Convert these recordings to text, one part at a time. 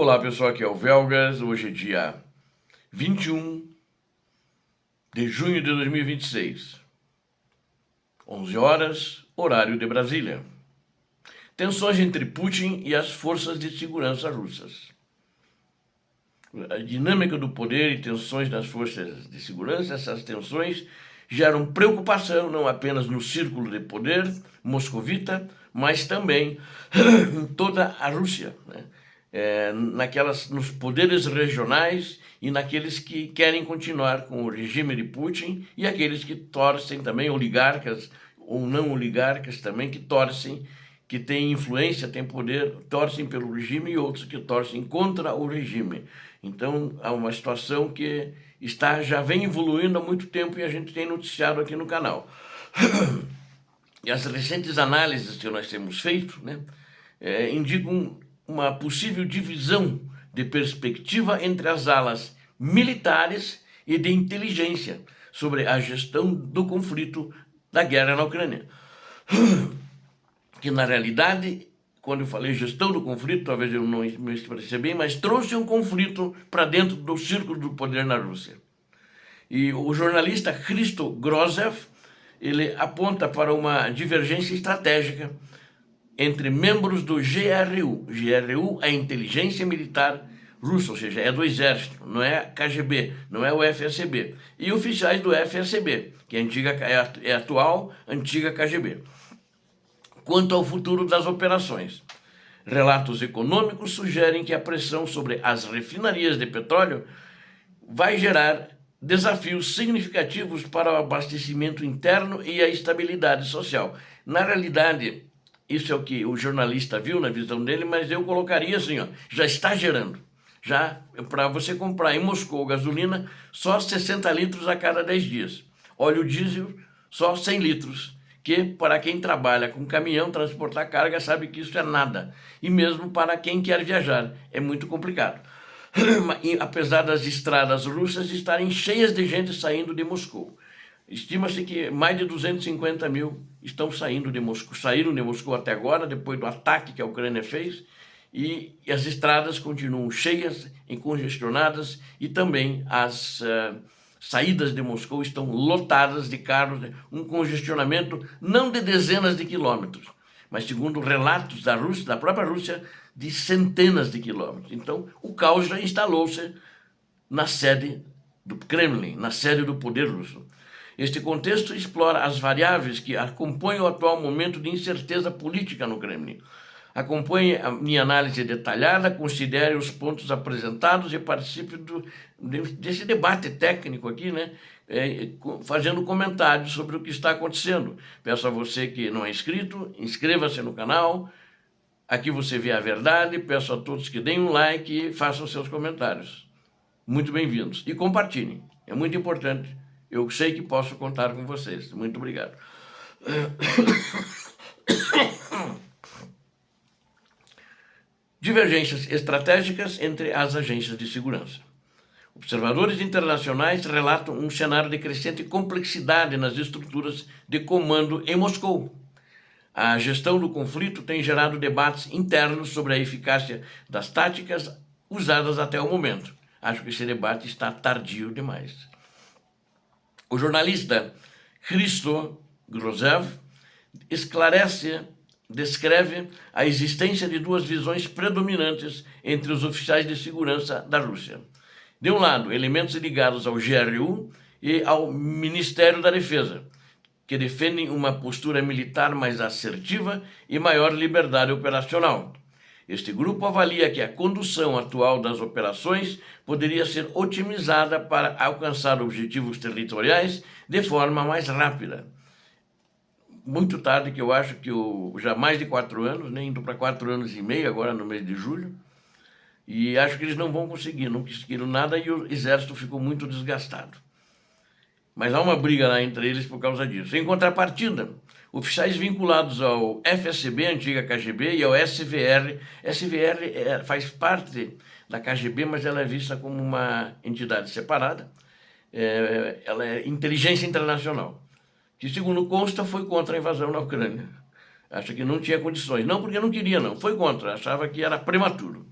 Olá pessoal, aqui é o Velgas, hoje é dia 21 de junho de 2026, 11 horas, horário de Brasília. Tensões entre Putin e as forças de segurança russas. A dinâmica do poder e tensões das forças de segurança, essas tensões geram preocupação não apenas no círculo de poder moscovita, mas também em toda a Rússia, né? Nos poderes regionais e naqueles que querem continuar com o regime de Putin e aqueles que torcem também, oligarcas ou não oligarcas também, que torcem, que têm influência, têm poder, torcem pelo regime e outros que torcem contra o regime. Então, há uma situação que já vem evoluindo há muito tempo e a gente tem noticiado aqui no canal. E as recentes análises que nós temos feito, né, indicam uma possível divisão de perspectiva entre as alas militares e de inteligência sobre a gestão do conflito da guerra na Ucrânia. Que, na realidade, quando eu falei gestão do conflito, talvez eu não me expressei bem, mas trouxe um conflito para dentro do círculo do poder na Rússia. E o jornalista Hristo Grozev, ele aponta para uma divergência estratégica entre membros do GRU. GRU é a inteligência militar russa, ou seja, é do exército, não é KGB, não é o FSB. E oficiais do FSB, que é a atual antiga KGB. Quanto ao futuro das operações, relatos econômicos sugerem que a pressão sobre as refinarias de petróleo vai gerar desafios significativos para o abastecimento interno e a estabilidade social. Na realidade, isso é o que o jornalista viu na visão dele, mas eu colocaria assim, ó, já está gerando. Já para você comprar em Moscou gasolina, só 60 litros a cada 10 dias. Óleo diesel, só 100 litros. Que para quem trabalha com caminhão, transportar carga, sabe que isso é nada. E mesmo para quem quer viajar, é muito complicado. E, apesar das estradas russas estarem cheias de gente saindo de Moscou. Estima-se que mais de 250 mil estão saíram de Moscou até agora, depois do ataque que a Ucrânia fez, e as estradas continuam cheias e congestionadas, e também as saídas de Moscou estão lotadas de carros, um congestionamento não de dezenas de quilômetros, mas segundo relatos da Rússia, da própria Rússia, de centenas de quilômetros. Então, o caos já instalou-se na sede do Kremlin, na sede do poder russo. Este contexto explora as variáveis que acompanham o atual momento de incerteza política no Kremlin. Acompanhe a minha análise detalhada, considere os pontos apresentados e participe desse debate técnico aqui, né? Fazendo comentários sobre o que está acontecendo. Peço a você que não é inscrito, inscreva-se no canal. Aqui você vê a verdade. Peço a todos que deem um like e façam seus comentários. Muito bem-vindos. E compartilhem. É muito importante. Eu sei que posso contar com vocês. Muito obrigado. Divergências estratégicas entre as agências de segurança. Observadores internacionais relatam um cenário de crescente complexidade nas estruturas de comando em Moscou. A gestão do conflito tem gerado debates internos sobre a eficácia das táticas usadas até o momento. Acho que esse debate está tardio demais. O jornalista Hristo Grozev descreve a existência de duas visões predominantes entre os oficiais de segurança da Rússia. De um lado, elementos ligados ao GRU e ao Ministério da Defesa, que defendem uma postura militar mais assertiva e maior liberdade operacional. Este grupo avalia que a condução atual das operações poderia ser otimizada para alcançar objetivos territoriais de forma mais rápida. Muito tarde, que eu acho que já mais de 4 anos, né, indo para 4 anos e meio agora no mês de julho, e acho que eles não vão conseguir, não conseguiram nada e o exército ficou muito desgastado. Mas há uma briga lá entre eles por causa disso. Em contrapartida, oficiais vinculados ao FSB, antiga KGB, e ao SVR. SVR faz parte da KGB, mas ela é vista como uma entidade separada. Ela é inteligência internacional, que, segundo consta, foi contra a invasão na Ucrânia. Acha que não tinha condições. Não porque não queria, não. Foi contra. Achava que era prematuro.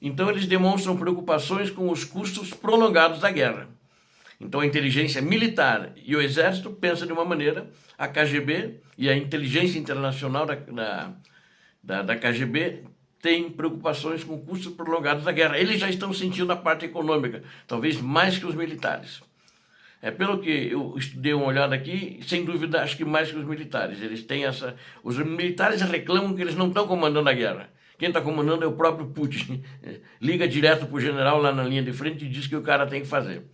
Então eles demonstram preocupações com os custos prolongados da guerra. Então a inteligência militar e o exército pensam de uma maneira, a KGB e a inteligência internacional da KGB tem preocupações com custos prolongados da guerra. Eles já estão sentindo a parte econômica, talvez mais que os militares. Pelo que eu estudei uma olhada aqui, sem dúvida, acho que mais que os militares. Eles têm essa... Os militares reclamam que eles não estão comandando a guerra. Quem está comandando é o próprio Putin. Liga direto para o general lá na linha de frente e diz que o cara tem que fazer.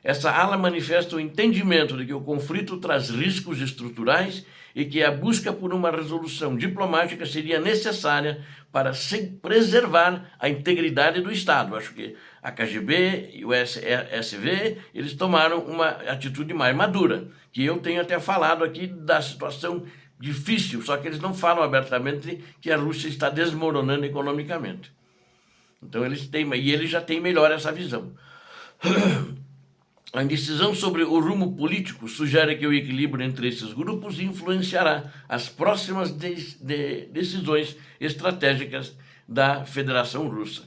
Essa ala manifesta o entendimento de que o conflito traz riscos estruturais e que a busca por uma resolução diplomática seria necessária para preservar a integridade do Estado. Acho que a KGB e o SV, eles tomaram uma atitude mais madura, que eu tenho até falado aqui da situação difícil, só que eles não falam abertamente que a Rússia está desmoronando economicamente. Então eles já têm melhor essa visão. A indecisão sobre o rumo político sugere que o equilíbrio entre esses grupos influenciará as próximas decisões estratégicas da Federação Russa.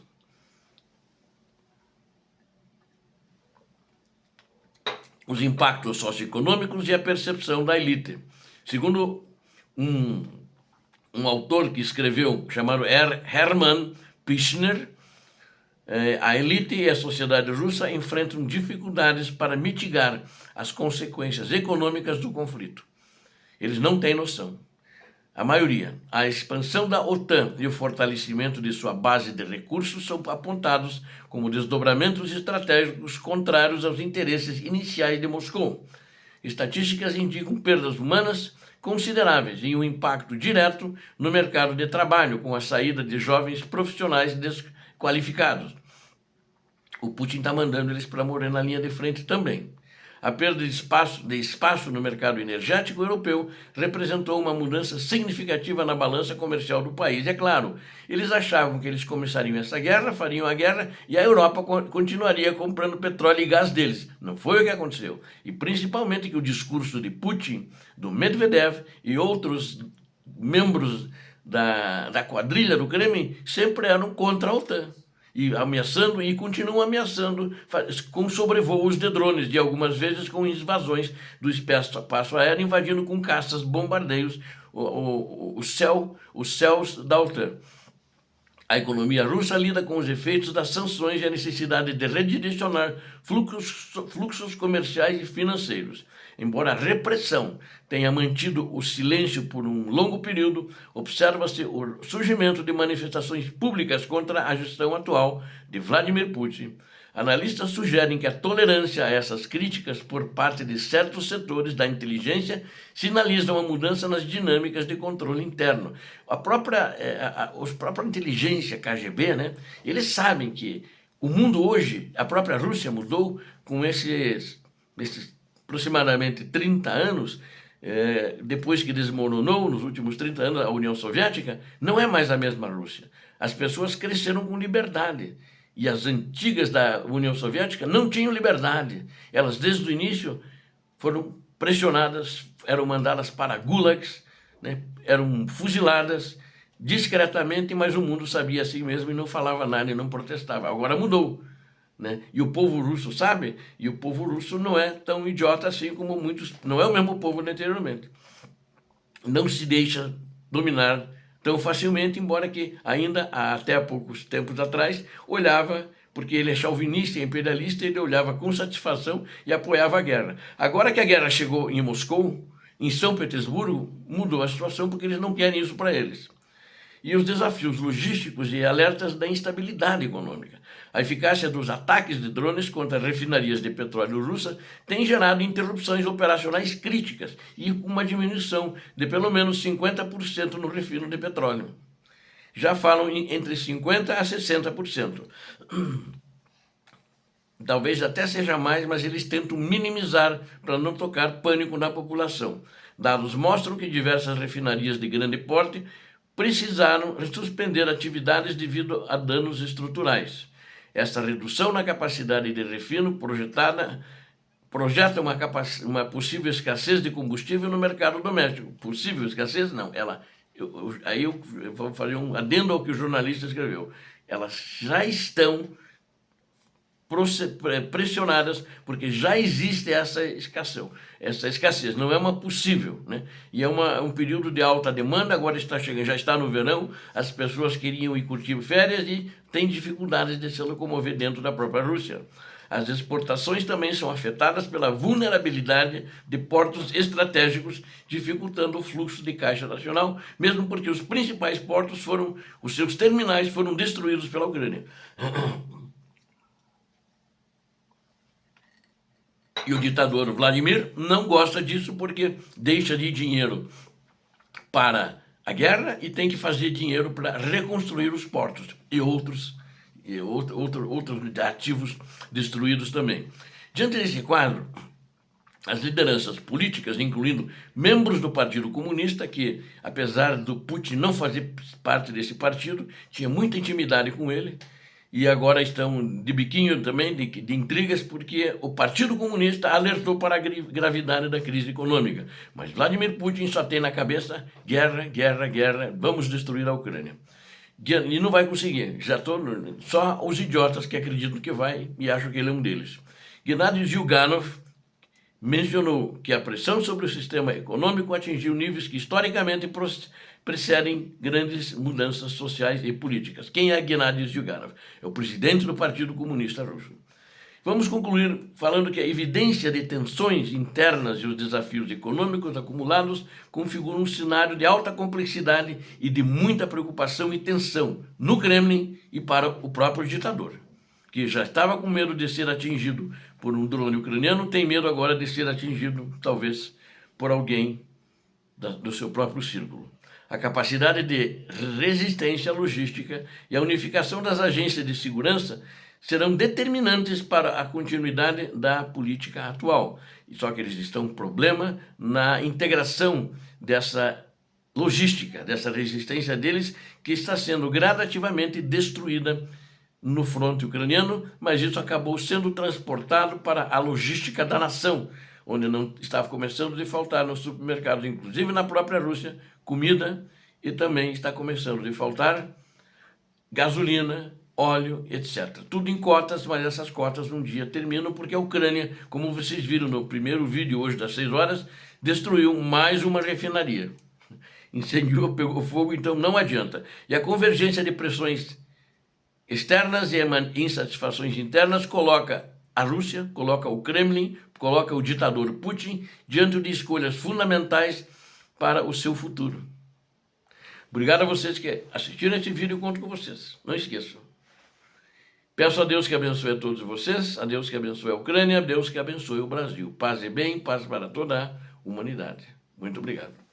Os impactos socioeconômicos e a percepção da elite. Segundo um autor que escreveu, chamado Hermann Pichner, a elite e a sociedade russa enfrentam dificuldades para mitigar as consequências econômicas do conflito. Eles não têm noção. A maioria, a expansão da OTAN e o fortalecimento de sua base de recursos são apontados como desdobramentos estratégicos contrários aos interesses iniciais de Moscou. Estatísticas indicam perdas humanas consideráveis e um impacto direto no mercado de trabalho, com a saída de jovens profissionais desqualificados. O Putin está mandando eles para morrer na linha de frente também. A perda de espaço no mercado energético europeu representou uma mudança significativa na balança comercial do país. É claro, eles achavam que eles começariam essa guerra, fariam a guerra e a Europa continuaria comprando petróleo e gás deles. Não foi o que aconteceu. E principalmente que o discurso de Putin, do Medvedev e outros membros da quadrilha do Kremlin sempre eram contra a OTAN. E ameaçando e continuam ameaçando com sobrevoos de drones, de algumas vezes com invasões do espaço aéreo, invadindo com caças, bombardeios os céus da OTAN. A economia russa lida com os efeitos das sanções e a necessidade de redirecionar fluxos comerciais e financeiros. Embora a repressão tenha mantido o silêncio por um longo período, observa-se o surgimento de manifestações públicas contra a gestão atual de Vladimir Putin. Analistas sugerem que a tolerância a essas críticas por parte de certos setores da inteligência sinaliza uma mudança nas dinâmicas de controle interno. A própria inteligência KGB, né, eles sabem que o mundo hoje, a própria Rússia mudou com esses aproximadamente 30 anos, depois que desmoronou, nos últimos 30 anos, a União Soviética, não é mais a mesma Rússia. As pessoas cresceram com liberdade. E as antigas da União Soviética não tinham liberdade. Elas, desde o início, foram pressionadas, eram mandadas para gulags, né? Eram fuziladas discretamente, mas o mundo sabia assim mesmo e não falava nada e não protestava. Agora mudou, né? E o povo russo sabe, e o povo russo não é tão idiota assim como muitos, não é o mesmo povo de anteriormente. Não se deixa dominar tão facilmente, embora que ainda até há poucos tempos atrás olhava, porque ele é chauvinista e imperialista, ele olhava com satisfação e apoiava a guerra. Agora que a guerra chegou em Moscou, em São Petersburgo, mudou a situação porque eles não querem isso para eles. E os desafios logísticos e alertas da instabilidade econômica. A eficácia dos ataques de drones contra refinarias de petróleo russas tem gerado interrupções operacionais críticas e uma diminuição de pelo menos 50% no refino de petróleo. Já falam entre 50% a 60%. Talvez até seja mais, mas eles tentam minimizar para não tocar pânico na população. Dados mostram que diversas refinarias de grande porte precisaram suspender atividades devido a danos estruturais. Essa redução na capacidade de refino projeta uma possível escassez de combustível no mercado doméstico. Possível escassez? Não. Aí eu vou fazer um adendo ao que o jornalista escreveu. elas já estão pressionadas, porque já existe essa escassez, não é uma possível, né? E é um período de alta demanda, agora está chegando, já está no verão, as pessoas queriam ir curtir férias e têm dificuldades de se locomover dentro da própria Rússia. As exportações também são afetadas pela vulnerabilidade de portos estratégicos, dificultando o fluxo de caixa nacional, mesmo porque os principais portos os seus terminais foram destruídos pela Ucrânia. E o ditador Vladimir não gosta disso porque deixa de dinheiro para a guerra e tem que fazer dinheiro para reconstruir os portos e outros ativos destruídos também. Diante desse quadro, as lideranças políticas, incluindo membros do Partido Comunista, que, apesar do Putin não fazer parte desse partido, tinha muita intimidade com ele, e agora estão de biquinho também, de intrigas, porque o Partido Comunista alertou para a gravidade da crise econômica. Mas Vladimir Putin só tem na cabeça guerra, guerra, guerra, vamos destruir a Ucrânia. E não vai conseguir, só os idiotas que acreditam que vai e acham que ele é um deles. Gennady Zyuganov mencionou que a pressão sobre o sistema econômico atingiu níveis que historicamente precedem grandes mudanças sociais e políticas. Quem é Gennady Zyuganov? É o presidente do Partido Comunista Russo. Vamos concluir falando que a evidência de tensões internas e os desafios econômicos acumulados configuram um cenário de alta complexidade e de muita preocupação e tensão no Kremlin e para o próprio ditador, que já estava com medo de ser atingido por um drone ucraniano, tem medo agora de ser atingido, talvez, por alguém do seu próprio círculo. A capacidade de resistência logística e a unificação das agências de segurança serão determinantes para a continuidade da política atual. Só que eles estão com problema na integração dessa logística, dessa resistência deles, que está sendo gradativamente destruída no fronte ucraniano, mas isso acabou sendo transportado para a logística da nação, onde não estava começando a faltar nos supermercados, inclusive na própria Rússia, comida, e também está começando a faltar gasolina, óleo, etc. Tudo em cotas, mas essas cotas um dia terminam, porque a Ucrânia, como vocês viram no primeiro vídeo hoje das 6 horas, destruiu mais uma refinaria. Incendiou, pegou fogo, então não adianta. E a convergência de pressões externas e insatisfações internas coloca a Rússia, coloca o Kremlin, coloca o ditador Putin diante de escolhas fundamentais para o seu futuro. Obrigado a vocês que assistiram esse vídeo, eu conto com vocês. Não esqueçam. Peço a Deus que abençoe a todos vocês, a Deus que abençoe a Ucrânia, a Deus que abençoe o Brasil. Paz e bem, paz para toda a humanidade. Muito obrigado.